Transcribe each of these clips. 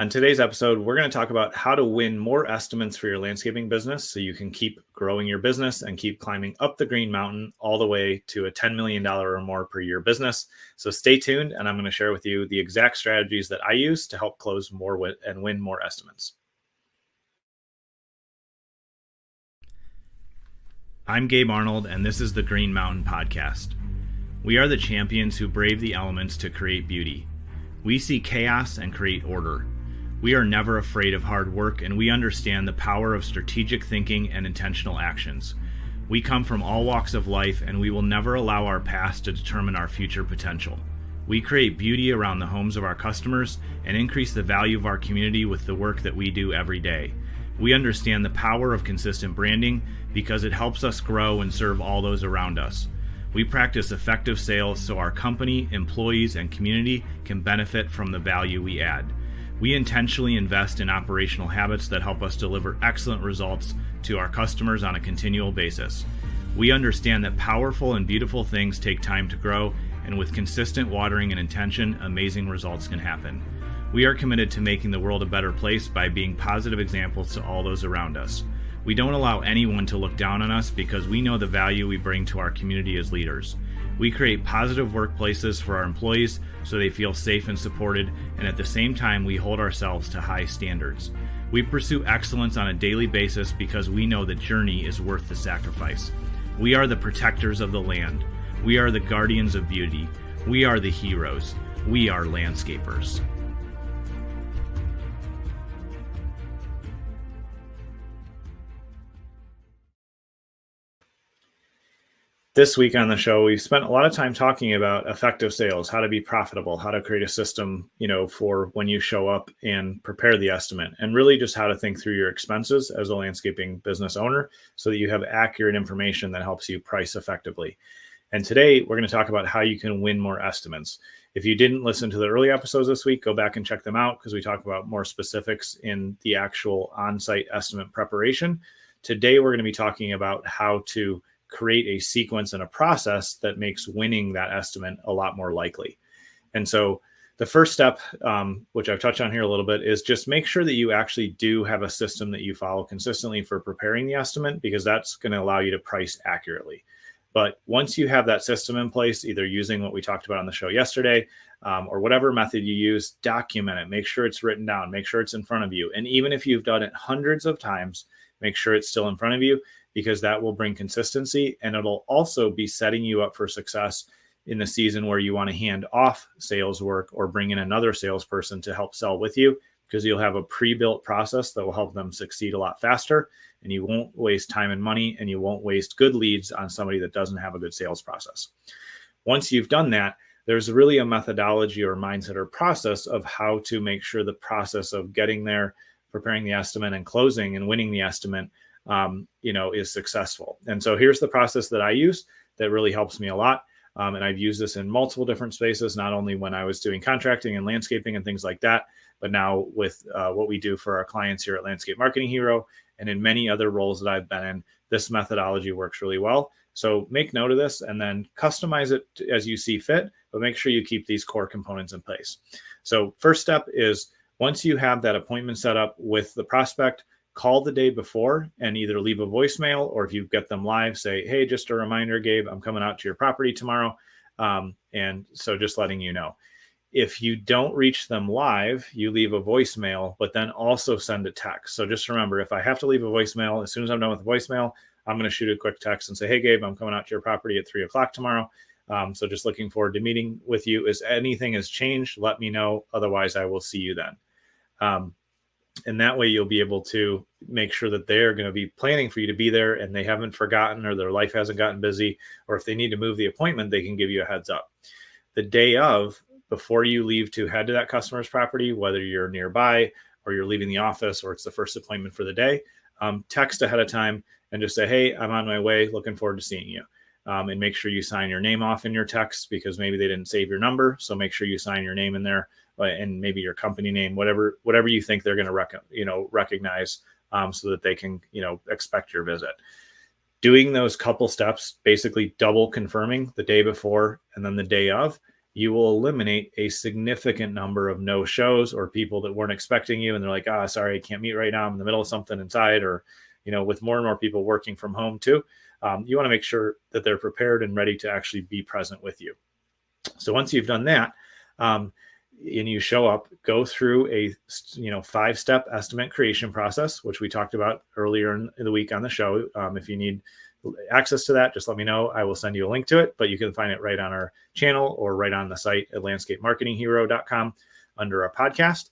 On today's episode, we're going to talk about how to win more estimates for your landscaping business so you can keep growing your business and keep climbing up the green mountain all the way to a $10 million or more per year business. So stay tuned, and I'm going to share with you the exact strategies that I use to help close more and win more estimates. I'm Gabe Arnold, and this is the Green Mountain Podcast. We are the champions who brave the elements to create beauty. We see chaos and create order. We are never afraid of hard work, and we understand the power of strategic thinking and intentional actions. We come from all walks of life, and we will never allow our past to determine our future potential. We create beauty around the homes of our customers and increase the value of our community with the work that we do every day. We understand the power of consistent branding because it helps us grow and serve all those around us. We practice effective sales so our company, employees, and community can benefit from the value we add. We intentionally invest in operational habits that help us deliver excellent results to our customers on a continual basis. We understand that powerful and beautiful things take time to grow, and with consistent watering and intention, amazing results can happen. We are committed to making the world a better place by being positive examples to all those around us. We don't allow anyone to look down on us because we know the value we bring to our community as leaders. We create positive workplaces for our employees so they feel safe and supported, and at the same time, we hold ourselves to high standards. We pursue excellence on a daily basis because we know the journey is worth the sacrifice. We are the protectors of the land. We are the guardians of beauty. We are the heroes. We are landscapers. This week on the show, we've spent a lot of time talking about effective sales, how to be profitable, how to create a system, for when you show up and prepare the estimate, and really just how to think through your expenses as a landscaping business owner so that you have accurate information that helps you price effectively. And today we're going to talk about how you can win more estimates. If you didn't listen to the early episodes this week, go back and check them out because we talk about more specifics in the actual on-site estimate preparation. Today, we're going to be talking about how to create a sequence and a process that makes winning that estimate a lot more likely. And so the first step, which I've touched on here a little bit, is just make sure that you actually do have a system that you follow consistently for preparing the estimate, because that's going to allow you to price accurately. But once you have that system in place, either using what we talked about on the show yesterday, or whatever method you use, document it, make sure it's written down, make sure it's in front of you. And even if you've done it hundreds of times, make sure it's still in front of you, because that will bring consistency, and it'll also be setting you up for success in the season where you want to hand off sales work or bring in another salesperson to help sell with you, because you'll have a pre-built process that will help them succeed a lot faster, and you won't waste time and money, and you won't waste good leads on somebody that doesn't have a good sales process. Once you've done that, there's really a methodology or mindset or process of how to make sure the process of getting there, preparing the estimate, and closing and winning the estimate is successful. And so here's the process that I use that really helps me a lot. And I've used this in multiple different spaces, not only when I was doing contracting and landscaping and things like that, but now with what we do for our clients here at Landscape Marketing Hero and in many other roles that I've been in. This methodology works really well. So make note of this and then customize it as you see fit, but make sure you keep these core components in place. So first step is, once you have that appointment set up with the prospect, call the day before and either leave a voicemail, or if you get them live, say, hey, just a reminder, Gabe, I'm coming out to your property tomorrow. And so just letting you know. If you don't reach them live, you leave a voicemail, but then also send a text. So just remember, if I have to leave a voicemail, as soon as I'm done with the voicemail, I'm going to shoot a quick text and say, hey, Gabe, I'm coming out to your property at 3:00 tomorrow. So just looking forward to meeting with you. If anything has changed, let me know. Otherwise, I will see you then. And that way you'll be able to make sure that they're going to be planning for you to be there and they haven't forgotten, or their life hasn't gotten busy, or if they need to move the appointment, they can give you a heads up. The day of, before you leave to head to that customer's property, whether you're nearby or you're leaving the office or it's the first appointment for the day, text ahead of time and just say, hey, I'm on my way, looking forward to seeing you. And make sure you sign your name off in your text, because maybe they didn't save your number. So make sure you sign your name in there, and maybe your company name, whatever you think they're going to recognize, so that they can expect your visit. Doing those couple steps, basically double confirming the day before and then the day of, you will eliminate a significant number of no shows or people that weren't expecting you. And they're like, sorry, I can't meet right now. I'm in the middle of something inside, or, with more and more people working from home too, you want to make sure that they're prepared and ready to actually be present with you. So once you've done that, and you show up, go through a 5-step estimate creation process, which we talked about earlier in the week on the show. If you need access to that, just let me know. I will send you a link to it, but you can find it right on our channel or right on the site at landscapemarketinghero.com under our podcast.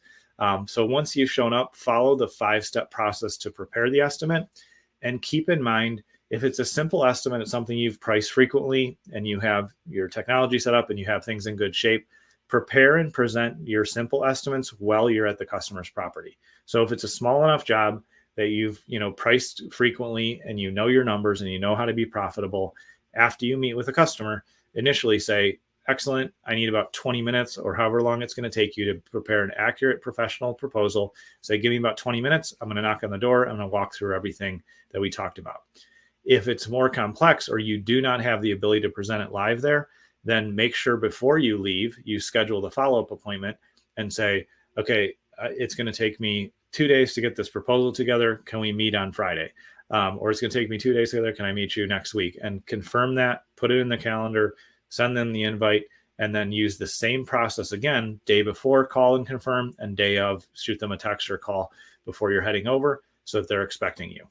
So once you've shown up, follow the 5-step process to prepare the estimate. And keep in mind, if it's a simple estimate, it's something you've priced frequently and you have your technology set up and you have things in good shape, prepare and present your simple estimates while you're at the customer's property. So if it's a small enough job that you've priced frequently and you know your numbers and you know how to be profitable, after you meet with a customer, initially say, excellent, I need about 20 minutes or however long it's going to take you to prepare an accurate professional proposal. Say, give me about 20 minutes. I'm going to knock on the door. I'm going to walk through everything that we talked about. If it's more complex or you do not have the ability to present it live there, then make sure before you leave, you schedule the follow-up appointment and say, okay, it's going to take me 2 days to get this proposal together. Can we meet on Friday? Or it's going to take me 2 days together. Can I meet you next week? And confirm that, put it in the calendar, send them the invite, and then use the same process again, day before, call and confirm, and day of, shoot them a text or call before you're heading over so that they're expecting you.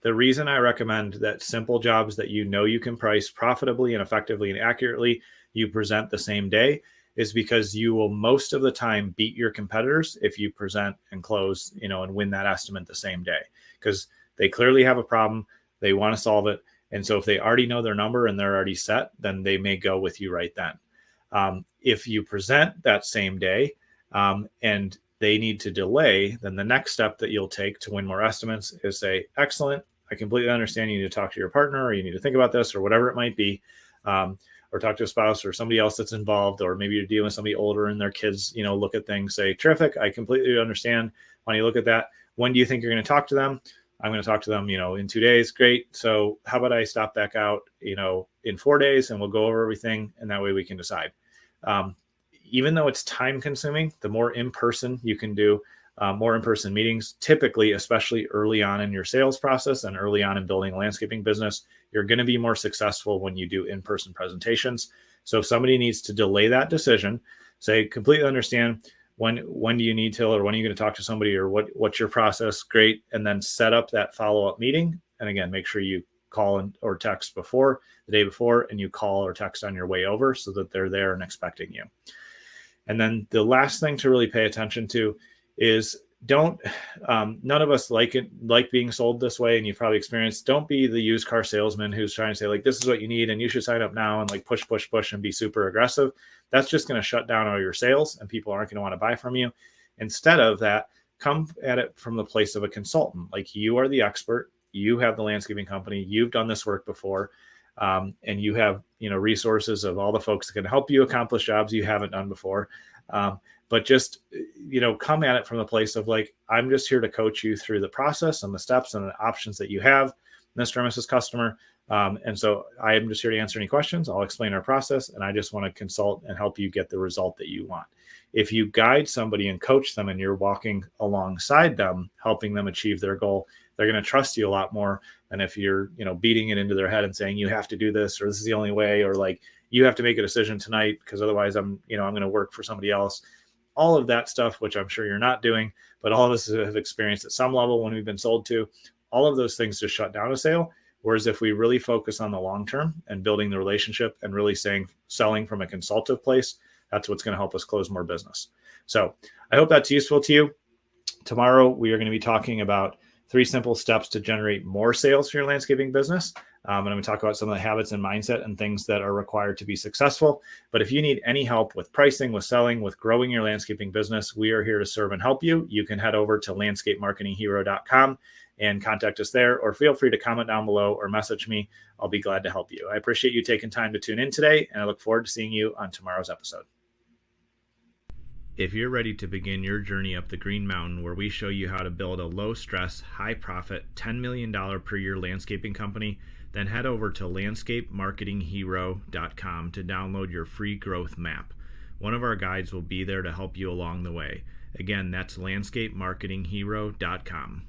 The reason I recommend that simple jobs that you can price profitably and effectively and accurately, you present the same day, is because you will most of the time beat your competitors if you present and close, and win that estimate the same day, because they clearly have a problem. They want to solve it. And so if they already know their number and they're already set, then they may go with you right then. If you present that same day and they need to delay, then the next step that you'll take to win more estimates is say, excellent, I completely understand you need to talk to your partner, or you need to think about this, or whatever it might be, or talk to a spouse or somebody else that's involved, or maybe you're dealing with somebody older and their kids, look at things, say, terrific, I completely understand. When you look at that, when do you think you're going to talk to them? I'm going to talk to them, in 2 days. Great. So how about I stop back out, in 4 days, and we'll go over everything. And that way we can decide. Even though it's time consuming, the more in-person you can do, more in-person meetings, typically, especially early on in your sales process and early on in building a landscaping business, you're going to be more successful when you do in-person presentations. So if somebody needs to delay that decision, say, completely understand, when do you need to, or when are you going to talk to somebody, or what's your process? Great. And then set up that follow-up meeting. And again, make sure you call or text the day before, and you call or text on your way over so that they're there and expecting you. And then the last thing to really pay attention to is none of us like being sold this way, and you've probably experienced, don't be the used car salesman who's trying to say, like, this is what you need and you should sign up now, and like push and be super aggressive. That's just going to shut down all your sales and people aren't going to want to buy from you. Instead of that, come at it from the place of a consultant. Like, you are the expert, you have the landscaping company, you've done this work before, and you have resources of all the folks that can help you accomplish jobs you haven't done before. But just, come at it from the place of, like, I'm just here to coach you through the process and the steps and the options that you have, Mr. and Mrs. Customer. And so I am just here to answer any questions. I'll explain our process, and I just want to consult and help you get the result that you want. If you guide somebody and coach them and you're walking alongside them, helping them achieve their goal, they're going to trust you a lot more than if you're, beating it into their head and saying, you have to do this, or this is the only way, or like, you have to make a decision tonight because otherwise I'm going to work for somebody else. All of that stuff, which I'm sure you're not doing, but all of us have experienced at some level when we've been sold to, all of those things just shut down a sale. Whereas if we really focus on the long term and building the relationship and really selling from a consultative place, that's what's going to help us close more business. So I hope that's useful to you. Tomorrow, we are going to be talking about 3 simple steps to generate more sales for your landscaping business. And I'm going to talk about some of the habits and mindset and things that are required to be successful. But if you need any help with pricing, with selling, with growing your landscaping business, we are here to serve and help you. You can head over to landscapemarketinghero.com and contact us there, or feel free to comment down below or message me. I'll be glad to help you. I appreciate you taking time to tune in today, and I look forward to seeing you on tomorrow's episode. If you're ready to begin your journey up the Green Mountain, where we show you how to build a low-stress, high-profit, $10 million per year landscaping company, Then head over to landscapemarketinghero.com to download your free growth map. One of our guides will be there to help you along the way. Again, that's landscapemarketinghero.com.